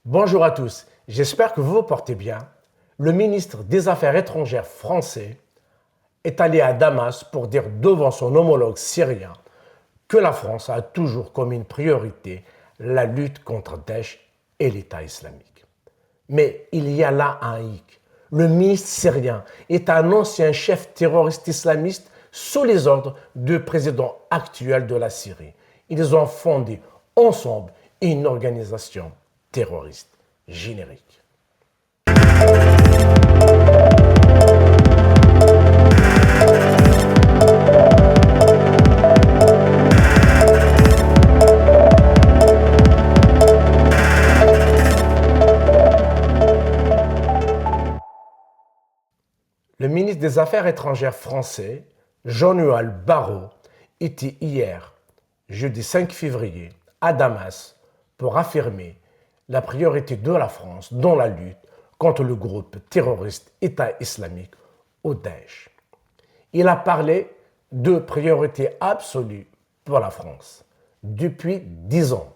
Bonjour à tous, j'espère que vous vous portez bien. Le ministre des Affaires étrangères français est allé à Damas pour dire devant son homologue syrien que la France a toujours comme une priorité la lutte contre Daesh et l'État islamique. Mais il y a là un hic. Le ministre syrien est un ancien chef terroriste islamiste sous les ordres du président actuel de la Syrie. Ils ont fondé ensemble une organisation terroriste générique. Le ministre des Affaires étrangères français, Jean-Noël Barrot, était hier, jeudi 5 février, à Damas pour affirmer la priorité de la France dans la lutte contre le groupe terroriste État islamique ou Daesh. Il a parlé de priorité absolue pour la France. Depuis 10 ans,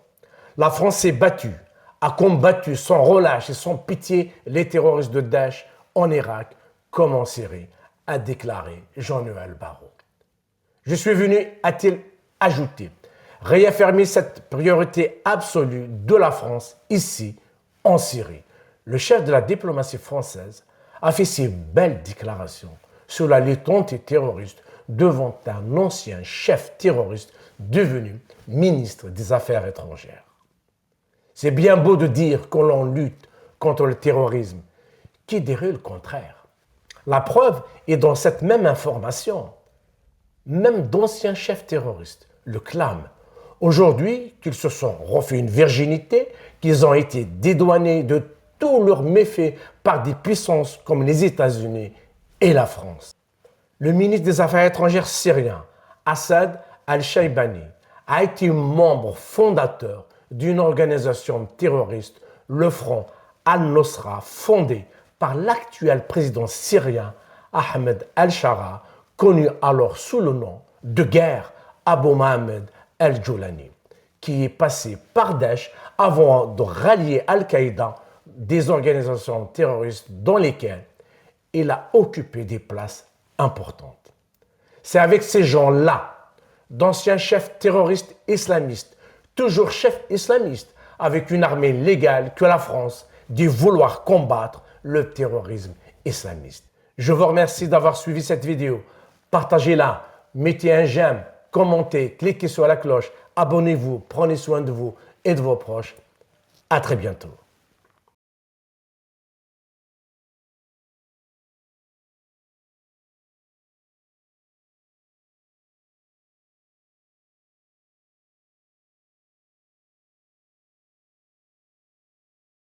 la France s'est battue, a combattu sans relâche et sans pitié les terroristes de Daesh en Irak comme en Syrie, a déclaré Jean-Noël Barrot. Je suis venu, a-t-il ajouté, réaffirmer cette priorité absolue de la France ici, en Syrie. Le chef de la diplomatie française a fait ces belles déclarations sur la lutte antiterroriste devant un ancien chef terroriste devenu ministre des Affaires étrangères. C'est bien beau de dire que l'on lutte contre le terrorisme. Qui dirait le contraire? La preuve est dans cette même information. Même d'anciens chefs terroristes le clament. Aujourd'hui, qu'ils se sont refait une virginité, qu'ils ont été dédouanés de tous leurs méfaits par des puissances comme les États-Unis et la France. Le ministre des Affaires étrangères syrien, Assad al-Shaibani, a été membre fondateur d'une organisation terroriste, le Front al-Nosra, fondé par l'actuel président syrien Ahmed al-Shara, connu alors sous le nom de guerre Abu Mohamed al-Joulani, qui est passé par Daesh avant de rallier Al-Qaïda, des organisations terroristes dans lesquelles il a occupé des places importantes. C'est avec ces gens-là, d'anciens chefs terroristes islamistes, toujours chefs islamistes, avec une armée légale, que la France dit vouloir combattre le terrorisme islamiste. Je vous remercie d'avoir suivi cette vidéo. Partagez-la, mettez un j'aime, commentez, cliquez sur la cloche, abonnez-vous, prenez soin de vous et de vos proches. À très bientôt.